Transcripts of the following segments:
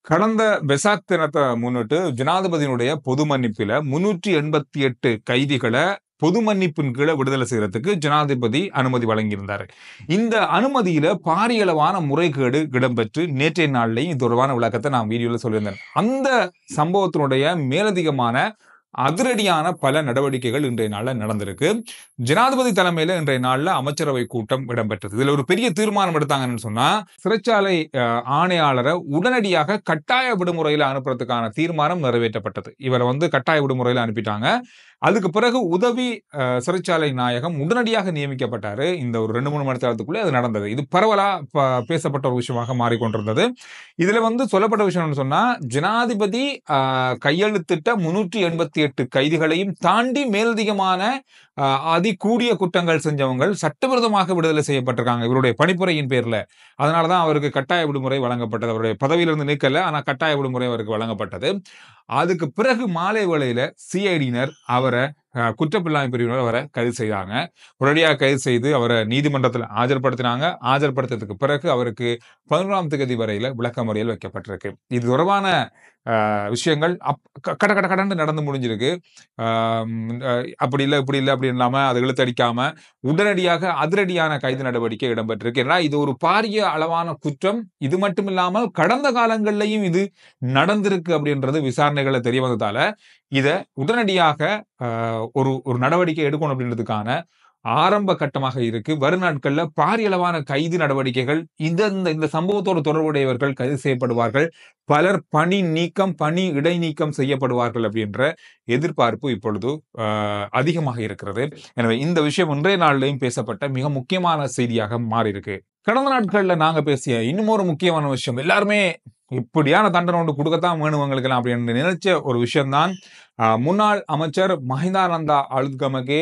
கடந்த வெசாக் தினத்தை முன்னிட்டு ஜனாதிபதியினுடைய பொது மன்னிப்பில 388 கைதிகளை பொது மன்னிப்பின் கீழே விடுதலை செய்யறதுக்கு ஜனாதிபதி அனுமதி வழங்கியிருந்தாரு. இந்த அனுமதியில பாரியளவான முறைகேடு இடம்பெற்று நேற்றைய நாளிலேயும் இது தொடர்பான விளக்கத்தை நான் வீடியோல சொல்லியிருந்தேன். அந்த சம்பவத்தினுடைய மேலதிகமான அதிரடியான பல நடவடிக்கைகள் இன்றைய நாள்ல நடந்திருக்கு. ஜனாதிபதி தலைமையில இன்றைய நாள்ல அமைச்சரவை கூட்டம் இடம்பெற்றது. இதுல ஒரு பெரிய தீர்மானம் எடுத்தாங்கன்னு சொன்னா, சிறைச்சாலை ஆணையாளரை உடனடியாக கட்டாய விடுமுறையில அனுப்புறதுக்கான தீர்மானம் நிறைவேற்றப்பட்டது. இவரை கட்டாய விடுமுறையில அனுப்பிட்டாங்க. அதுக்கு பிறகு உதவி சிறைச்சாலை நாயகம் உடனடியாக நியமிக்கப்பட்டாரு. இந்த ஒரு 2-3 மணி நேரத்துக்குள்ளே அது நடந்தது. இது பரவலா பேசப்பட்ட ஒரு விஷயமாக மாறிக்கொண்டிருந்தது. இதுல சொல்லப்பட்ட விஷயம் சொன்னா, ஜனாதிபதி கையெழுத்திட்ட 388 கைதிகளையும் தாண்டி மேலதிகமான அதிகூடிய குற்றங்கள் செஞ்சவங்க சட்டவிரோதமாக விடுதலை செய்யப்பட்டிருக்காங்க இவருடைய பணிப்புரையின் பேர்ல. அதனாலதான் அவருக்கு கட்டாய விடுமுறை வழங்கப்பட்டது. அவருடைய பதவியிலிருந்து நீக்கல, ஆனா கட்டாய விடுமுறை அவருக்கு வழங்கப்பட்டது. அதுக்கு பிறகு மாலை வேளையில சிஐடியினர் அவரை குற்றப்பிள்ளாமை பிரிவினர் அவரை கைது செய்தாங்க. உடனடியாக கைது செய்து அவரை நீதிமன்றத்தில் ஆஜர்படுத்தினாங்க. ஆஜர்படுத்ததுக்கு பிறகு அவருக்கு 11ஆம் தேதி வரையில விளக்கமறியல் வைக்கப்பட்டிருக்கு. இது தொடர்பான விஷயங்கள் கடந்து நடந்து முடிஞ்சிருக்கு. அப்படி இல்லை இப்படி இல்லை அப்படி இல்லாம அதை இழுத்தடிக்காம உடனடியாக அதிரடியான கைது நடவடிக்கை இடம்பெற்றிருக்கு. ஏன்னா இது ஒரு பாரிய அளவான குற்றம். இது மட்டும் இல்லாமல் கடந்த காலங்கள்லையும் இது நடந்திருக்கு அப்படின்றது விசாரணைகளை தெரிய வந்ததால இத உடனடியாக ஒரு நடவடிக்கை எடுக்கணும் அப்படின்றதுக்கான ஆரம்ப கட்டமாக இருக்கு. வரும் நாட்கள்ல பாரியளவான கைது நடவடிக்கைகள் இந்த சம்பவத்தோடு தொடர்புடையவர்கள் கைது செய்யப்படுவார்கள். பலர் பணி இடைநீக்கம் செய்யப்படுவார்கள் அப்படின்ற எதிர்பார்ப்பு இப்பொழுது அதிகமாக இருக்கிறது. எனவே இந்த விஷயம் இன்றைய நாளிலையும் பேசப்பட்ட மிக முக்கியமான செய்தியாக மாறி இருக்கு. கடந்த நாட்கள்ல நாங்க பேசிய இன்னும் ஒரு முக்கியமான விஷயம், எல்லாருமே இப்படியான தண்டனை ஒன்று கொடுக்கத்தான் வேணுவங்களுக்கெல்லாம் அப்படின்னு நினைச்ச ஒரு விஷயம்தான் முன்னாள் அமைச்சர் மஹிந்தானந்தா அழுத்கமகே,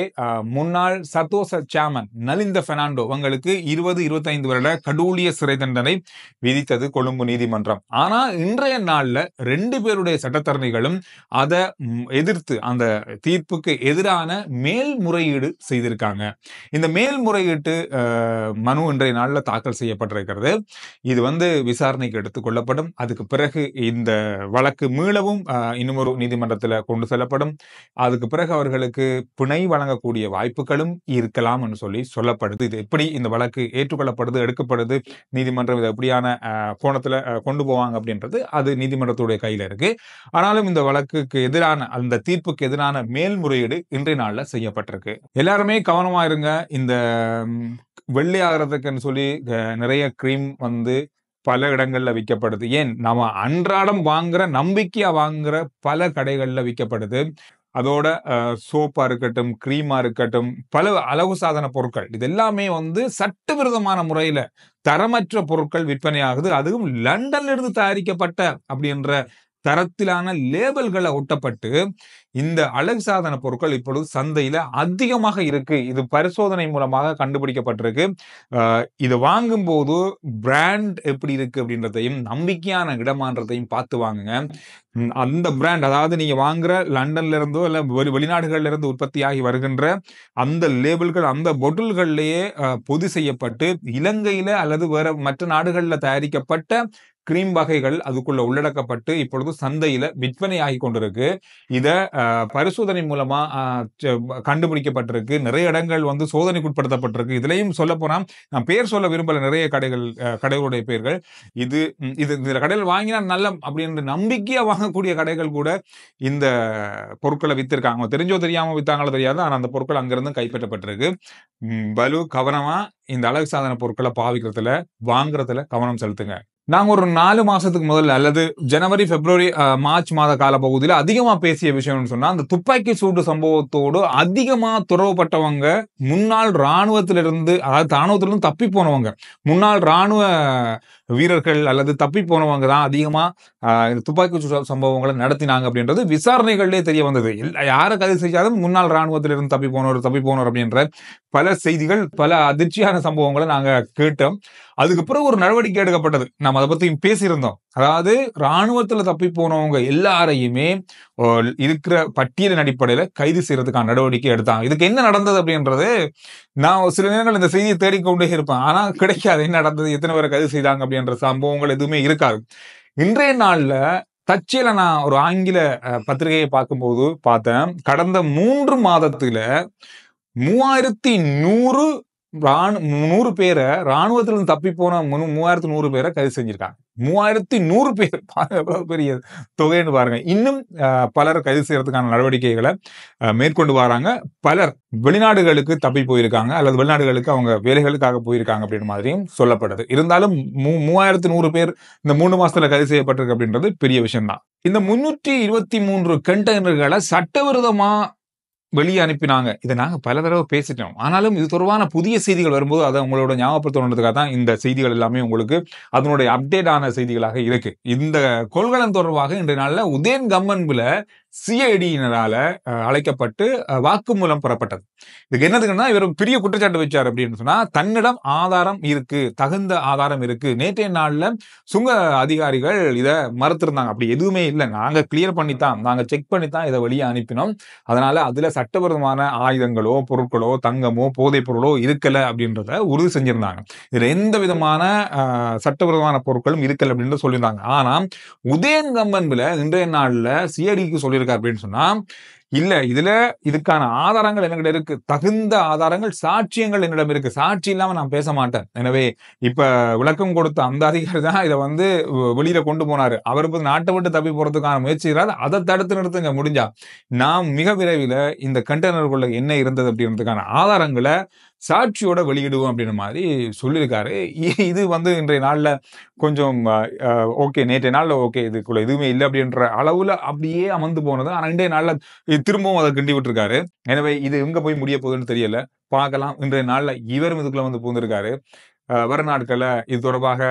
முன்னாள் சத்தோச சேர்மன் நலிந்த பெர்னாண்டோ அவங்களுக்கு 20-25 வருட கடூழிய சிறை தண்டனை விதித்தது கொழும்பு நீதிமன்றம். ஆனா இன்றைய நாள்ல 2 பேருடைய சட்டத்தரணிகளும் அதை எதிர்த்து அந்த தீர்ப்புக்கு எதிரான மேல்முறையீடு செய்திருக்காங்க. இந்த மேல்முறையீட்டு மனு இன்றைய நாள்ல தாக்கல் செய்யப்பட்டிருக்கிறது. இது விசாரணைக்கு எடுத்துக் கொள்ளப்படும். அதுக்கு பிறகு இந்த வழக்கு மீளவும் இன்னும் ஒரு நீதிமன்றத்தில் கொண்டு செல்லப்படும். அதுக்கு பிறகு அவர்களுக்கு பிணை வழங்கக்கூடிய வாய்ப்புகளும் இருக்கலாம் என்று சொல்லப்படுது. இது எப்படி இந்த வழக்கு ஏற்றுக்கொள்ளப்படுது, எடுக்கப்படுது, நீதிமன்றம் இதை எப்படியான கோணத்துல கொண்டு போவாங்க அப்படின்றது அது நீதிமன்றத்துடைய கையில இருக்கு. ஆனாலும் இந்த வழக்குக்கு எதிரான அந்த தீர்ப்புக்கு எதிரான மேல்முறையீடு இன்றைய நாள்ல செய்யப்பட்டிருக்கு. எல்லாருமே கவனமா இருங்க. இந்த வெள்ளை ஆகிறதுக்குன்னு சொல்லி நிறைய கிரீம் பல இடங்கள்ல விற்கப்படுது. ஏன் நம்ம அன்றாடம் வாங்குற நம்பிக்கையா வாங்குற பல கடைகள்ல விற்கப்படுது. அதோட சோப்பா இருக்கட்டும், கிரீமா இருக்கட்டும், பல அழகு சாதன பொருட்கள் இது எல்லாமே சட்டவிரோதமான முறையில தரமற்ற பொருட்கள் விற்பனை ஆகுது. அதுவும் லண்டன்ல இருந்து தயாரிக்கப்பட்ட அப்படின்ற தரத்திலான லேபிள்களை ஒட்டப்பட்டு இந்த அழகு சாதன பொருட்கள் இப்பொழுது சந்தையில அதிகமாக இருக்கு. இது பரிசோதனை மூலமாக கண்டுபிடிக்கப்பட்டிருக்கு. இதை வாங்கும் போது பிராண்ட் எப்படி இருக்கு அப்படின்றதையும் நம்பிக்கையான இடமான்றதையும் பார்த்து வாங்குங்க. அந்த பிராண்ட், அதாவது நீங்க வாங்குற லண்டன்ல இருந்தோ இல்ல வெளிநாடுகள்ல இருந்து உற்பத்தியாகி வருகின்ற அந்த லேபிள்கள் அந்த பொட்டில்கள்லயே பொதி செய்யப்பட்டு இலங்கையில அல்லது வேற மற்ற நாடுகள்ல தயாரிக்கப்பட்ட கிரீம் வகைகள் அதுக்குள்ள உள்ளடக்கப்பட்டு இப்பொழுது சந்தையில விற்பனையாகி கொண்டிருக்கு. இத பரிசோதனை மூலமா கண்டுபிடிக்கப்பட்டிருக்கு. நிறைய இடங்கள் சோதனைக்குட்படுத்தப்பட்டிருக்கு. இதுலயும் சொல்ல போனா நான் பேர் சொல்ல விரும்பல, நிறைய கடைகளுடைய பேர்கள். இந்த கடைகள் வாங்கினா நல்ல அப்படின்னு நம்பிக்கையா வாங்கக்கூடிய கடைகள் கூட இந்த பொருட்களை வித்திருக்காங்க. தெரிஞ்சோ தெரியாம வித்தாங்களோ தெரியாது, ஆனா அந்த பொருட்கள் அங்கிருந்து கைப்பற்றப்பட்டிருக்கு. பலு கவனமா இந்த அழகு சாதன பொருட்களை பாவிக்கிறதுல வாங்குறதுல கவனம் செலுத்துங்க. நாங்க ஒரு 4 மாசத்துக்கு முதல்ல அல்லது ஜனவரி, பிப்ரவரி, மார்ச் மாத கால பகுதியில் அதிகமா பேசிய விஷயம்னு சொன்னா, அந்த துப்பாக்கி சூடு சம்பவத்தோடு அதிகமா துறவுப்பட்டவங்க முன்னாள் இராணுவத்திலிருந்து, அதாவது ராணுவத்திலிருந்து தப்பி போனவங்க, முன்னாள் ராணுவ வீரர்கள் அல்லது தப்பி போனவங்க தான் அதிகமா இந்த துப்பாக்கி சூடு சம்பவங்களை நடத்தினாங்க அப்படின்றது விசாரணைகளிலே தெரிய வந்தது. யாரை கைது செஞ்சாலும் முன்னாள் ராணுவத்திலிருந்து தப்பி போனவர் அப்படின்ற பல செய்திகள், பல அதிர்ச்சியான சம்பவங்களை நாங்க கேட்டோம். அதுக்கு பிறகு ஒரு நடவடிக்கை எடுக்கப்பட்டது. நம்ம அதை பத்தி பேசியிருந்தோம். அதாவது ராணுவத்துல தப்பி போனவங்க எல்லாரையுமே இருக்கிற பட்டியலின் அடிப்படையில கைது செய்யறதுக்கான நடவடிக்கை எடுத்தாங்க. இதுக்கு என்ன நடந்தது அப்படின்றது நான் சில நேரங்கள் இந்த செய்தியை தேடிக்கொண்டே இருப்பேன். ஆனா கிடைக்காது. என்ன நடந்தது, எத்தனை பேரை கைது செய்தாங்க அப்படின்ற சம்பவங்கள் எதுவுமே இருக்காது. இன்றைய நாள்ல தற்செயலா நான் ஒரு ஆங்கில பத்திரிகையை பார்க்கும்போது பார்த்தேன். கடந்த 3 மாதத்துல 3100 100 பேரை ராணுவத்திலிருந்து தப்பி போன 3100 பேரை கைது செஞ்சிருக்காங்க. 3100 பேர் பாருங்க, எவ்வளவு பெரிய தொகைன்னு பாருங்க. இன்னும் பலர் கைது செய்யறதுக்கான நடவடிக்கைகளை மேற்கொண்டு வராங்க. பலர் வெளிநாடுகளுக்கு தப்பி போயிருக்காங்க அல்லது வெளிநாடுகளுக்கு அவங்க வேலைகளுக்காக போயிருக்காங்க அப்படின்னு மாதிரியும் சொல்லப்படுது. இருந்தாலும் 3100 பேர் இந்த 3 மாசத்துல கைது செய்யப்பட்டிருக்கு அப்படின்றது பெரிய விஷயம் தான். இந்த 323 கண்டெய்னர்களை சட்டவிரோதமா வெளியே அனுப்பினாங்க. இதை நாங்க பல தடவை பேசிட்டோம். ஆனாலும் இது தொடர்பான புதிய செய்திகள் வரும்போது அதை உங்களோட ஞாபகப்படுத்தணுன்றதுக்காக தான் இந்த செய்திகள் எல்லாமே உங்களுக்கு அதனுடைய அப்டேட் ஆன செய்திகளாக இருக்கு. இந்த கொள்கலன் தொடர்பாக இன்றைய நாள்ல உதயன் கம்மன்பில சிஐடியினரால அழைக்கப்பட்டு வாக்குமூலம் பெறப்பட்டது. இதுக்கு என்னதுன்னா, இவர் பெரிய குற்றச்சாட்டு வச்சார் அப்படின்னு சொன்னா, தன்னிடம் ஆதாரம் இருக்கு, தகுந்த ஆதாரம் இருக்கு. நேற்றைய நாள்ல சுங்க அதிகாரிகள் இதை மறுத்திருந்தாங்க. அப்படி எதுவுமே இல்லை, நாங்க கிளியர் பண்ணித்தான், நாங்க செக் பண்ணித்தான் இதை வெளியே அனுப்பினோம். அதனால அதுல சட்டவிரோதமான ஆயுதங்களோ பொருட்களோ தங்கமோ போதைப் பொருளோ இருக்கல அப்படின்றத உறுதி செஞ்சிருந்தாங்க. இதுல எந்த விதமான சட்டவிரோதமான பொருட்களும் இருக்கல அப்படின்னு சொல்லியிருந்தாங்க. ஆனா உதயன் கம்மன்பில இன்றைய நாள்ல சிஐடிக்கு சொல்லியிருக்காரு அப்படின்னு சொன்னா, இல்ல இதுக்கான ஆதாரங்கள் என்கிட்ட இருக்கு, தகுந்த ஆதாரங்கள் சாட்சியங்கள் என்னிடம் இருக்கு, சாட்சி இல்லாம நான் பேச மாட்டேன். எனவே இப்ப விளக்கம் கொடுத்த அந்த அதிகாரி தான் இதை வெளியில கொண்டு போனாரு. அவர் நாட்டை விட்டு தப்பி போறதுக்கான முயற்சிகிறார். அதை தடுத்து நிறுத்துங்க முடிஞ்சா. நாம் மிக விரைவில் இந்த கண்டெய்னருக்குள்ள என்ன இருந்தது அப்படின்றதுக்கான ஆதாரங்களை சாட்சியோட வெளியிடுவோம் அப்படின்ற மாதிரி சொல்லியிருக்காரு. இது இன்றைய நாள்ல கொஞ்சம் ஓகே, நேற்றைய நாள்ல ஓகே, இதுக்குள்ள எதுவுமே இல்லை அப்படின்ற அளவுல அப்படியே அமர்ந்து போனது. ஆனா இன்றைய நாள்ல திரும்பவும் அதை கிண்டி விட்டுருக்காரு. எனவே இது எங்க போய் முடிய போகுதுன்னு தெரியல, பார்க்கலாம். இன்றைய நாள்ல இவரும் இதுக்குள்ள பூந்திருக்காரு. வர நாட்கள்ல இது தொடர்பாக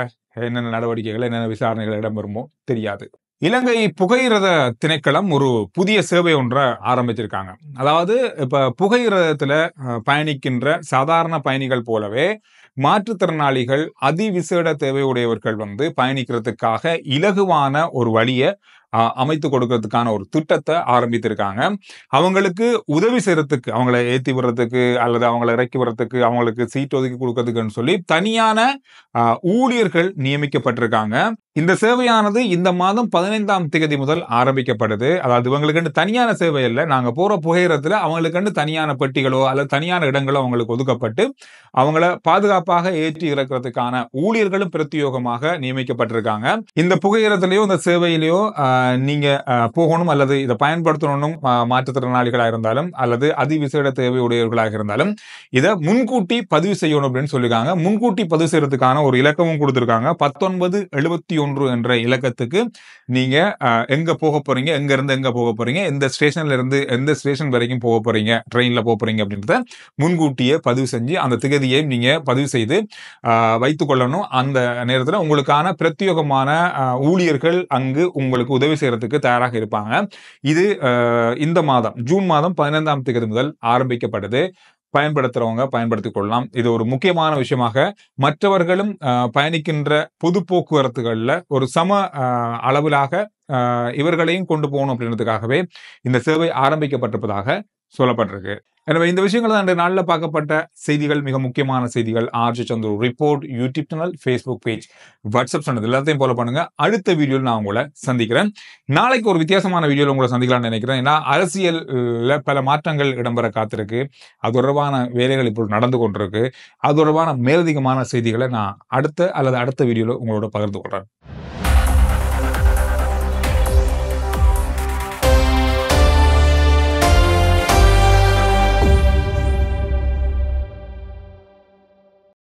என்னென்ன நடவடிக்கைகள், என்னென்ன விசாரணைகள் இடம்பெறுமோ தெரியாது. இலங்கை புகையிரத திணைக்களம் ஒரு புதிய சேவை ஒன்றை ஆரம்பிச்சிருக்காங்க. அதாவது இப்ப புகையிரதத்துல பயணிக்கின்ற சாதாரண பயணிகள் போலவே மாற்றுத்திறனாளிகள் அதிவிசேட தேவையுடையவர்கள் பயணிக்கிறதுக்காக இலகுவான ஒரு வழியை அமைத்து கொடுக்கறதுக்கான ஒரு திட்டத்தை ஆரம்பித்திருக்காங்க. அவங்களுக்கு உதவி செய்யறதுக்கு, அவங்களை ஏற்றி விடுறதுக்கு அல்லது அவங்களை இறக்கி விடுறதுக்கு, அவங்களுக்கு சீட் ஒதுக்கி கொடுக்கறதுக்குன்னு சொல்லி தனியான ஊழியர்கள் நியமிக்கப்பட்டிருக்காங்க. இந்த சேவையானது இந்த மாதம் 15ஆம் தேதி முதல் ஆரம்பிக்கப்படுது. அதாவது இவங்களுக்கு தனியான சேவை இல்லை, நாங்க போற புகையிரத்துல அவங்களுக்கு தனியான பெட்டிகளோ அல்லது தனியான இடங்களோ அவங்களுக்கு ஒதுக்கப்பட்டு அவங்கள பாதுகாப்பாக ஏற்றி இறக்கிறதுக்கான ஊழியர்களும் பிரத்யோகமாக நியமிக்கப்பட்டிருக்காங்க. இந்த புகையிரத்திலேயோ இந்த சேவையிலேயோ நீங்க போகணும் அல்லது இதை பயன்படுத்தணும், மாற்றுத்திறனாளிகளாக இருந்தாலும் அல்லது அதிவிசேட தேவையுடையவர்களாக இருந்தாலும் இதை முன்கூட்டி பதிவு செய்யணும் அப்படின்னு சொல்லியிருக்காங்க. முன்கூட்டி பதிவு செய்யறதுக்கான ஒரு இலக்கமும் கொடுத்திருக்காங்க. 1971 என்ற இலக்கத்துக்கு நீங்க எங்க போக போறீங்க, எங்க இருந்து எங்க போக போறீங்க, எந்த ஸ்டேஷன்ல இருந்து எந்த ஸ்டேஷன் வரைக்கும் போக போறீங்க, ட்ரெயின்ல போக போறீங்க அப்படின்றத முன்கூட்டியே பதிவு செஞ்சு அந்த திகதியை நீங்க பதிவு செய்து வைத்துக் கொள்ளணும். அந்த நேரத்தில் உங்களுக்கான பிரத்யேகமான ஊழியர்கள் அங்கு உங்களுக்கு உதவி செய்யறதுக்கு தயாராக இருப்பாங்க. இது இந்த மாதம் ஜூன் மாதம் 15ஆம் தேதி முதல் ஆரம்பிக்கப்படுது. பயன்படுத்துறவங்க பயன்படுத்திக் கொள்ளலாம். இது ஒரு முக்கியமான விஷயமாக மற்றவர்களும் பயணிக்கின்ற பொது போக்குவரத்துகள்ல ஒரு சம அளவிலாக இவர்களையும் கொண்டு போகணும் அப்படின்றதுக்காகவே இந்த சேவை ஆரம்பிக்கப்பட்டிருப்பதாக சொல்லப்பட்டிருக்கு. எனவே இந்த விஷயங்கள் தான் இன்றைய நாளில் பார்க்கப்பட்ட செய்திகள், மிக முக்கியமான செய்திகள். RG Chandru report YouTube channel, Facebook page, WhatsApp channel எல்லாத்தையும் ஃபாலோ பண்ணுங்க. அடுத்த வீடியோவில் நான் உங்களை சந்திக்கிறேன். நாளைக்கு ஒரு வித்தியாசமான வீடியோவில் உங்களை சந்திக்கலாம்னு நினைக்கிறேன். ஏன்னா அரசியல்ல பல மாற்றங்கள் இடம்பெற காத்திருக்கு. அது தொடர்பான வேலைகள் இப்போ நடந்து கொண்டிருக்கு. அது தொடர்பான மேலதிகமான செய்திகளை நான் அடுத்த வீடியோவில் உங்களோட பகிர்ந்து கொள்றேன்.